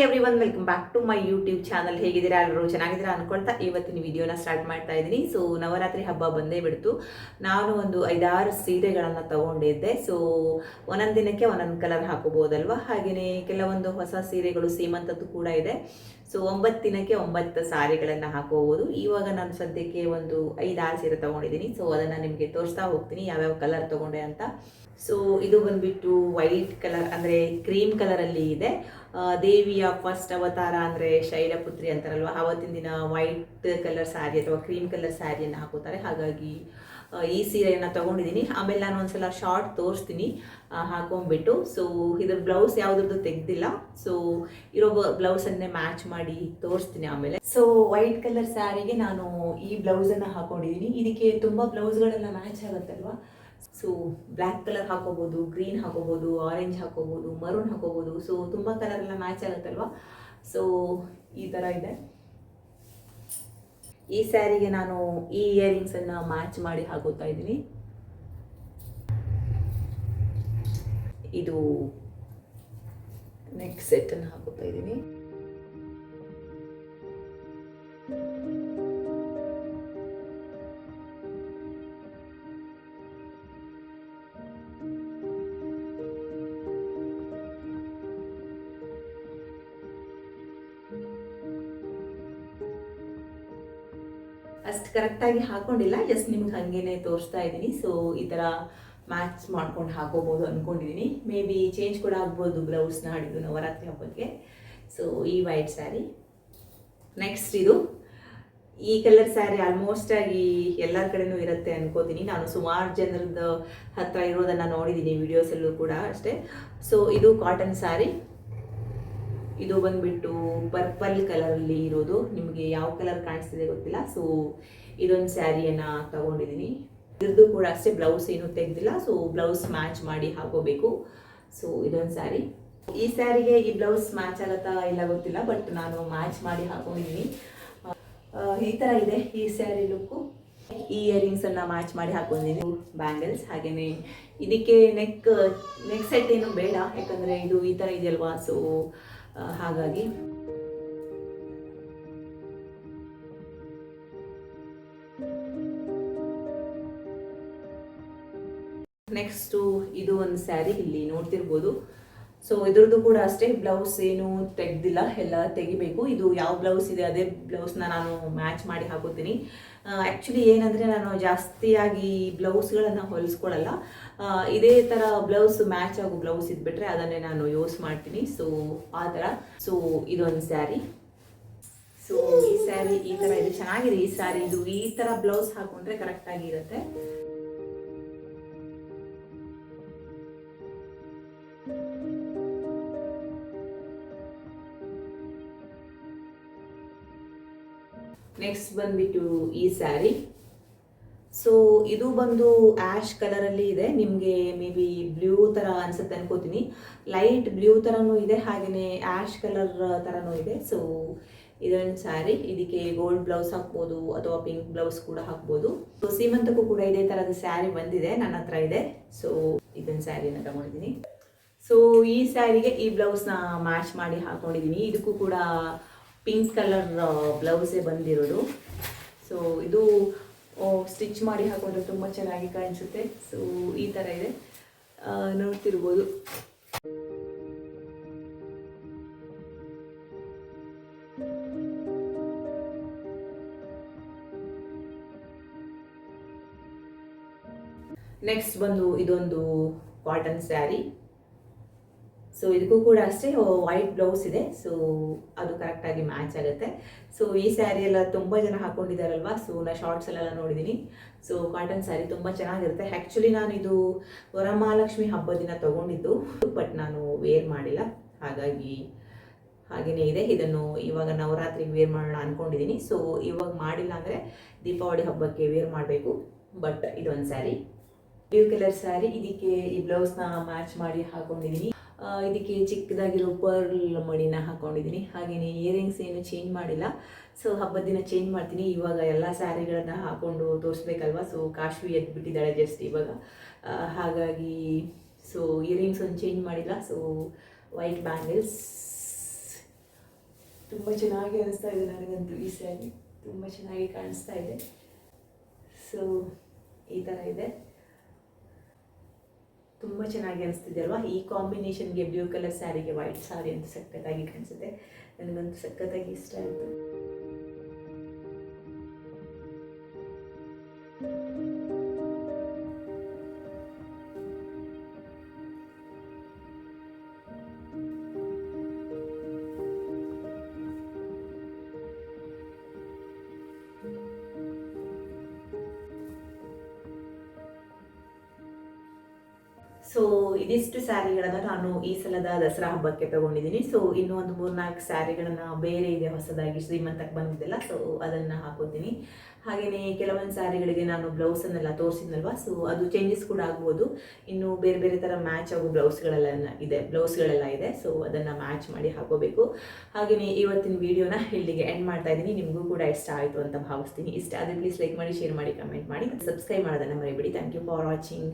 Everyone, welcome back to my YouTube channel. ಹೇಗಿದ್ದೀರಾ? ಎಲ್ಲರೂ ಚೆನ್ನಾಗಿದ್ದೀರಾ ಅನ್ಕೊಳ್ತಾ ಇವತ್ತಿನ ವಿಡಿಯೋನ ಸ್ಟಾರ್ಟ್ ಮಾಡ್ತಾ ಇದ್ದೀನಿ. ಸೊ ನವರಾತ್ರಿ ಹಬ್ಬ ಬಂದೇ ಬಿಡ್ತು. ನಾನು ಒಂದು 5-6 ಸೀರೆಗಳನ್ನು ತಗೊಂಡಿದ್ದೆ. ಸೊ ಒಂದೊಂದು ದಿನಕ್ಕೆ ಒಂದೊಂದು ಕಲರ್ ಹಾಕೋಬಹುದಲ್ವಾ, ಹಾಗೆಯೇ ಕೆಲವೊಂದು ಹೊಸ ಸೀರೆಗಳು ಸೀಮಂತದ್ದು ಕೂಡ ಇದೆ. ಸೊ 9 ದಿನಕ್ಕೆ 9 ಸಾರಿಗಳನ್ನು ಹಾಕೋಬಹುದು. ಇವಾಗ ನಾನು ಸದ್ಯಕ್ಕೆ ಒಂದು 5-6 ಸೀರೆ ತಗೊಂಡಿದ್ದೀನಿ. ಸೊ ಅದನ್ನು ನಿಮಗೆ ತೋರಿಸ್ತಾ ಹೋಗ್ತೀನಿ ಯಾವ್ಯಾವ ಕಲರ್ ತಗೊಂಡೆ ಅಂತ. ಸೊ ಇದು ಬಂದ್ಬಿಟ್ಟು ವೈಟ್ ಕಲರ್ ಅಂದರೆ ಕ್ರೀಮ್ ಕಲರಲ್ಲಿ ಇದೆ. ದೇವಿಯ ಫಸ್ಟ್ ಅವತಾರ ಅಂದರೆ ಶೈಲಪುತ್ರಿ ಅಂತಾರಲ್ವ, ಆವತ್ತಿನ ದಿನ ವೈಟ್ ಕಲರ್ ಸ್ಯಾರಿ ಅಥವಾ ಕ್ರೀಮ್ ಕಲರ್ ಸ್ಯಾರಿಯನ್ನು ಹಾಕೋತಾರೆ. ಹಾಗಾಗಿ ಈ ಸೀರೆಯನ್ನು ತೊಗೊಂಡಿದ್ದೀನಿ. ಆಮೇಲೆ ನಾನು ಒಂದ್ಸಲ ಶಾರ್ಟ್ ತೋರಿಸ್ತೀನಿ ಹಾಕೊಂಡ್ಬಿಟ್ಟು. ಸೊ ಇದ್ರ ಬ್ಲೌಸ್ ಯಾವುದ್ರದ್ದು ತೆಗ್ದಿಲ್ಲ. ಸೊ ಇರೋ ಬ್ಲೌಸನ್ನೇ ಮ್ಯಾಚ್ ಮಾಡಿ ತೋರಿಸ್ತೀನಿ ಆಮೇಲೆ. ಸೊ ವೈಟ್ ಕಲರ್ ಸ್ಯಾರಿಗೆ ನಾನು ಈ ಬ್ಲೌಸನ್ನು ಹಾಕೊಂಡಿದ್ದೀನಿ. ಇದಕ್ಕೆ ತುಂಬ ಬ್ಲೌಸ್ಗಳೆಲ್ಲ ಮ್ಯಾಚ್ ಆಗುತ್ತಲ್ವ. ಸೊ ಬ್ಲ್ಯಾಕ್ ಕಲರ್ ಹಾಕೋಬೋದು, ಗ್ರೀನ್ ಹಾಕೋಬೋದು, ಆರೆಂಜ್ ಹಾಕೋಬೋದು, ಮರೂನ್ ಹಾಕೋಬೋದು. ಸೊ ತುಂಬ ಕಲರ್ ಎಲ್ಲ ಮ್ಯಾಚ್ ಆಗುತ್ತಲ್ವ. ಸೊ ಈ ಥರ ಇದೆ. ಈ ಸ್ಯಾರಿಗೆ ನಾನು ಈ ಇಯರಿಂಗ್ಸನ್ನು ಮ್ಯಾಚ್ ಮಾಡಿ ಹಾಕೋತಾ ಇದ್ದೀನಿ. ಇದು ನೆಕ್ ಸೆಟ್ಟನ್ನು ಹಾಕೋತಾ ಇದ್ದೀನಿ. ಅಷ್ಟು ಕರೆಕ್ಟಾಗಿ ಹಾಕೊಂಡಿಲ್ಲ, ಜಸ್ಟ್ ನಿಮ್ಗೆ ಹಾಗೇನೆ ತೋರಿಸ್ತಾ ಇದ್ದೀನಿ. ಸೊ ಈ ಥರ ಮ್ಯಾಚ್ ಮಾಡ್ಕೊಂಡು ಹಾಕೋಬೋದು ಅಂದ್ಕೊಂಡಿದ್ದೀನಿ. ಮೇ ಬಿ ಚೇಂಜ್ ಕೂಡ ಆಗ್ಬೋದು ಬ್ಲೌಸ್ನ ಹಾಡಿದ್ದು ನವರಾತ್ರಿ ಹಬ್ಬಕ್ಕೆ. ಸೊ ಈ ವೈಟ್ ಸ್ಯಾರಿ. ನೆಕ್ಸ್ಟ್ ಇದು ಈ ಕಲರ್ ಸ್ಯಾರಿ ಆಲ್ಮೋಸ್ಟ್ ಆಗಿ ಎಲ್ಲರ ಕಡೆನೂ ಇರುತ್ತೆ ಅನ್ಕೋತೀನಿ. ನಾನು ಸುಮಾರು ಜನರದ ಹತ್ರ ಇರೋದನ್ನು ನೋಡಿದ್ದೀನಿ ವಿಡಿಯೋಸಲ್ಲೂ ಕೂಡ ಅಷ್ಟೇ. ಸೊ ಇದು ಕಾಟನ್ ಸ್ಯಾರಿ. ಇದು ಬಂದ್ಬಿಟ್ಟು ಪರ್ಪಲ್ ಕಲರಲ್ಲಿ ಇರೋದು. ನಿಮಗೆ ಯಾವ ಕಲರ್ ಕಾಣಿಸ್ತಿದೆ ಗೊತ್ತಿಲ್ಲ. ಸೊ ಇದೊಂದು ಸ್ಯಾರಿಯನ್ನು ತಗೊಂಡಿದ್ದೀನಿ. ಇದ್ರದ್ದು ಕೂಡ ಅಷ್ಟೇ ಬ್ಲೌಸ್ ಏನು ತೆಗೆದಿಲ್ಲ. ಸೊ ಬ್ಲೌಸ್ ಮ್ಯಾಚ್ ಮಾಡಿ ಹಾಕೋಬೇಕು. ಸೊ ಇದೊಂದು ಸ್ಯಾರಿ. ಈ ಸ್ಯಾರಿಗೆ ಈ ಬ್ಲೌಸ್ ಮ್ಯಾಚ್ ಆಗುತ್ತಾ ಇಲ್ಲ ಗೊತ್ತಿಲ್ಲ, ಬಟ್ ನಾನು ಮ್ಯಾಚ್ ಮಾಡಿ ಹಾಕೊಂಡಿದ್ದೀನಿ. ಈ ಥರ ಇದೆ ಈ ಸ್ಯಾರಿ ಲುಕ್ಕು. ಈ ಇಯರಿಂಗ್ಸನ್ನು ಮ್ಯಾಚ್ ಮಾಡಿ ಹಾಕೊಂಡಿದ್ದೀನಿ. ಬ್ಯಾಂಗಲ್ಸ್, ಹಾಗೆಯೇ ಇದಕ್ಕೆ ನೆಕ್ ಸೆಟ್ ಏನು ಬೇಡ, ಯಾಕಂದರೆ ಇದು ಈ ಥರ ಇದೆಯಲ್ವಾ. ಸೊ ಹಾಗಾಗಿ ನೆಕ್ಸ್ಟು ಇದು ಒಂದು ಸ್ಯಾರಿ ಇಲ್ಲಿ ನೋಡ್ತಿರ್ಬೋದು. ಸೊ ಇದ್ರದ್ದು ಕೂಡ ಅಷ್ಟೇ ಬ್ಲೌಸ್ ಏನು ತೆಗ್ದಿಲ್ಲ, ಎಲ್ಲ ತೆಗಿಬೇಕು. ಇದು ಯಾವ ಬ್ಲೌಸ್ ಇದೆ ಅದೇ ಬ್ಲೌಸ್ನ ನಾನು ಮ್ಯಾಚ್ ಮಾಡಿ ಹಾಕೋತೀನಿ. ಆ್ಯಕ್ಚುಲಿ ಏನಂದರೆ ನಾನು ಜಾಸ್ತಿಯಾಗಿ ಬ್ಲೌಸ್ಗಳನ್ನು ಹೊಲಿಸ್ಕೊಳ್ಳಲ್ಲ. ಇದೇ ಥರ ಬ್ಲೌಸ್ ಮ್ಯಾಚ್ ಆಗೋ ಬ್ಲೌಸ್ ಇದ್ಬಿಟ್ರೆ ಅದನ್ನೇ ನಾನು ಯೂಸ್ ಮಾಡ್ತೀನಿ. ಸೊ ಆ ಥರ. ಸೊ ಇದೊಂದು ಸ್ಯಾರಿ. ಸೊ ಈ ಸ್ಯಾರಿ ಈ ಥರ ಇದೆ, ಚೆನ್ನಾಗಿದೆ ಈ ಸ್ಯಾರಿ. ಇದು ಈ ಥರ ಬ್ಲೌಸ್ ಹಾಕೊಂಡ್ರೆ ಕರೆಕ್ಟಾಗಿರುತ್ತೆ. ನೆಕ್ಸ್ಟ್ ಬಂದ್ಬಿಟ್ಟು ಈ ಸ್ಯಾರಿ. ಸೊ ಇದು ಬಂದು ಆ್ಯಶ್ ಕಲರಲ್ಲಿ ಇದೆ. ನಿಮಗೆ ಮೇ ಬಿ ಬ್ಲೂ ಥರ ಅನ್ಸುತ್ತೆ ಅನ್ಕೋತೀನಿ. ಲೈಟ್ ಬ್ಲೂ ಥರನೂ ಇದೆ, ಹಾಗೆಯೇ ಆ್ಯಶ್ ಕಲರ್ ಥರನೂ ಇದೆ. ಸೊ ಇದೊಂದು ಸ್ಯಾರಿ. ಇದಕ್ಕೆ ಗೋಲ್ಡ್ ಬ್ಲೌಸ್ ಹಾಕ್ಬೋದು ಅಥವಾ ಪಿಂಕ್ ಬ್ಲೌಸ್ ಕೂಡ ಹಾಕ್ಬೋದು. ಸೊ ಸೀಮಂತಕ್ಕೂ ಕೂಡ ಇದೇ ಥರದ ಸ್ಯಾರಿ ಬಂದಿದೆ, ನನ್ನ ಹತ್ರ ಇದೆ. ಸೊ ಇದೊಂದು ಸ್ಯಾರಿನ ತಗೊಂಡಿದ್ದೀನಿ. ಸೊ ಈ ಸ್ಯಾರಿಗೆ ಈ ಬ್ಲೌಸ್ನ ಮ್ಯಾಚ್ ಮಾಡಿ ಹಾಕೊಂಡಿದ್ದೀನಿ. ಇದಕ್ಕೂ ಕೂಡ ಪಿಂಕ್ ಕಲರ್ ಬ್ಲೌಸೇ ಬಂದಿರೋದು. ಸೊ ಇದು ಸ್ಟಿಚ್ ಮಾಡಿ ಹಾಕೊಂಡ್ರೆ ತುಂಬ ಚೆನ್ನಾಗಿ ಕಾಣಿಸುತ್ತೆ. ಸೊ ಈ ಥರ ಇದೆ, ನೋಡ್ತಿರ್ಬೋದು. ನೆಕ್ಸ್ಟ್ ಬಂದು ಇದೊಂದು ಕಾಟನ್ ಸ್ಯಾರಿ. ಸೊ ಇದಕ್ಕೂ ಕೂಡ ಅಷ್ಟೇ ವೈಟ್ ಬ್ಲೌಸ್ ಇದೆ. ಸೊ ಅದು ಕರೆಕ್ಟಾಗಿ ಮ್ಯಾಚ್ ಆಗುತ್ತೆ. ಸೊ ಈ ಸ್ಯಾರಿ ಎಲ್ಲ ತುಂಬ ಜನ ಹಾಕ್ಕೊಂಡಿದ್ದಾರಲ್ವ. ಸೊ ನಾನು ಶಾರ್ಟ್ಸಲ್ಲೆಲ್ಲ ನೋಡಿದ್ದೀನಿ. ಸೊ ಕಾಟನ್ ಸ್ಯಾರಿ ತುಂಬ ಚೆನ್ನಾಗಿರುತ್ತೆ. ಆ್ಯಕ್ಚುಲಿ ನಾನು ಇದು ವರಮಹಾಲಕ್ಷ್ಮಿ ಹಬ್ಬದ ದಿನ ತೊಗೊಂಡಿದ್ದು, ಬಟ್ ನಾನು ವೇರ್ ಮಾಡಿಲ್ಲ. ಹಾಗಾಗಿ ಹಾಗೆಯೇ ಇದೆ. ಇದನ್ನು ಇವಾಗ ನವರಾತ್ರಿಗೆ ವೇರ್ ಮಾಡೋಣ ಅಂದ್ಕೊಂಡಿದ್ದೀನಿ. ಸೊ ಇವಾಗ ಮಾಡಿಲ್ಲ ಅಂದರೆ ದೀಪಾವಳಿ ಹಬ್ಬಕ್ಕೆ ವೇರ್ ಮಾಡಬೇಕು. ಬಟ್ ಇದೊಂದು ಸ್ಯಾರಿ, ಬ್ಲೂ ಕಲರ್ ಸ್ಯಾರಿ. ಇದಕ್ಕೆ ಈ ಬ್ಲೌಸ್ನ ಮ್ಯಾಚ್ ಮಾಡಿ ಹಾಕೊಂಡಿದ್ದೀನಿ. ಇದಕ್ಕೆ ಚಿಕ್ಕದಾಗಿರೋ ಪರ್ಲ್ ಮಣಿನ ಹಾಕೊಂಡಿದ್ದೀನಿ. ಹಾಗೆಯೇ ಇಯರಿಂಗ್ಸ್ ಏನು ಚೇಂಜ್ ಮಾಡಿಲ್ಲ. ಸೊ ಹಬ್ಬದ ದಿನ ಚೇಂಜ್ ಮಾಡ್ತೀನಿ. ಇವಾಗ ಎಲ್ಲ ಸ್ಯಾರಿಗಳನ್ನು ಹಾಕ್ಕೊಂಡು ತೋರಿಸ್ಬೇಕಲ್ವ. ಸೊ ಕಾಶ್ವಿ ಎದ್ಬಿಟ್ಟಿದ್ದಾಳೆ ಜಸ್ಟ್ ಇವಾಗ. ಹಾಗಾಗಿ ಸೊ ಇಯರಿಂಗ್ಸ್ ಒಂದು ಚೇಂಜ್ ಮಾಡಿಲ್ಲ. ಸೊ ವೈಟ್ ಬ್ಯಾಂಗಲ್ಸ್, ತುಂಬ ಚೆನ್ನಾಗಿ ಅನಿಸ್ತಾ ಇದೆ ನನಗಂತೂ ಈ ಸ್ಯಾರಿ ತುಂಬ ಚೆನ್ನಾಗಿ ಕಾಣಿಸ್ತಾ ಇದೆ. ಸೊ ಈ ಥರ ಇದೆ, ತುಂಬ ಚೆನ್ನಾಗಿ ಅನಿಸ್ತಿದೆ ಅಲ್ವಾ. ಈ ಕಾಂಬಿನೇಷನ್ಗೆ ಬ್ಲೂ ಕಲರ್ ಸ್ಯಾರಿಗೆ ವೈಟ್ ಸ್ಯಾರಿ ಅಂತ ಸಖತ್ತಾಗಿ ಕಾಣಿಸುತ್ತೆ. ನನಗಂತೂ ಸಖತ್ತಾಗಿ ಇಷ್ಟ ಆಯಿತು. ಸೊ ಇದಿಷ್ಟು ಸ್ಯಾರಿಗಳನ್ನು ನಾನು ಈ ಸಲದ ದಸರಾ ಹಬ್ಬಕ್ಕೆ ತಗೊಂಡಿದ್ದೀನಿ. ಸೊ ಇನ್ನೂ ಒಂದು 3-4 ಸ್ಯಾರಿಗಳನ್ನು ಬೇರೆ ಇದೆ ಹೊಸದಾಗಿ ಶ್ರೀಮಂತಕ್ಕೆ ಬಂದಿದ್ದೆಲ್ಲ, ಸೊ ಅದನ್ನು ಹಾಕೋತೀನಿ. ಹಾಗೆಯೇ ಕೆಲವೊಂದು ಸ್ಯಾರಿಗಳಿಗೆ ನಾನು ಬ್ಲೌಸನ್ನೆಲ್ಲ ತೋರಿಸಿದ್ನಲ್ವ, ಸೊ ಅದು ಚೇಂಜಸ್ ಕೂಡ ಆಗ್ಬೋದು. ಇನ್ನು ಬೇರೆ ಬೇರೆ ಥರ ಮ್ಯಾಚ್ ಆಗೋ ಬ್ಲೌಸ್ಗಳೆಲ್ಲ ಇದೆ. ಸೊ ಅದನ್ನು ಮ್ಯಾಚ್ ಮಾಡಿ ಹಾಕೋಬೇಕು. ಹಾಗೆಯೇ ಇವತ್ತಿನ ವಿಡಿಯೋನ ಇಲ್ಲಿಗೆ ಎಂಡ್ ಮಾಡ್ತಾ ಇದ್ದೀನಿ. ನಿಮಗೂ ಕೂಡ ಇಷ್ಟ ಆಯಿತು ಅಂತ ಭಾವಿಸ್ತೀನಿ. ಇಷ್ಟ ಆದರೆ ಪ್ಲೀಸ್ ಲೈಕ್ ಮಾಡಿ, ಶೇರ್ ಮಾಡಿ, ಕಮೆಂಟ್ ಮಾಡಿ, ಸಬ್ಸ್ಕ್ರೈಬ್ ಮಾಡೋದನ್ನು ಮರಿಬೇಡಿ. Thank you for watching.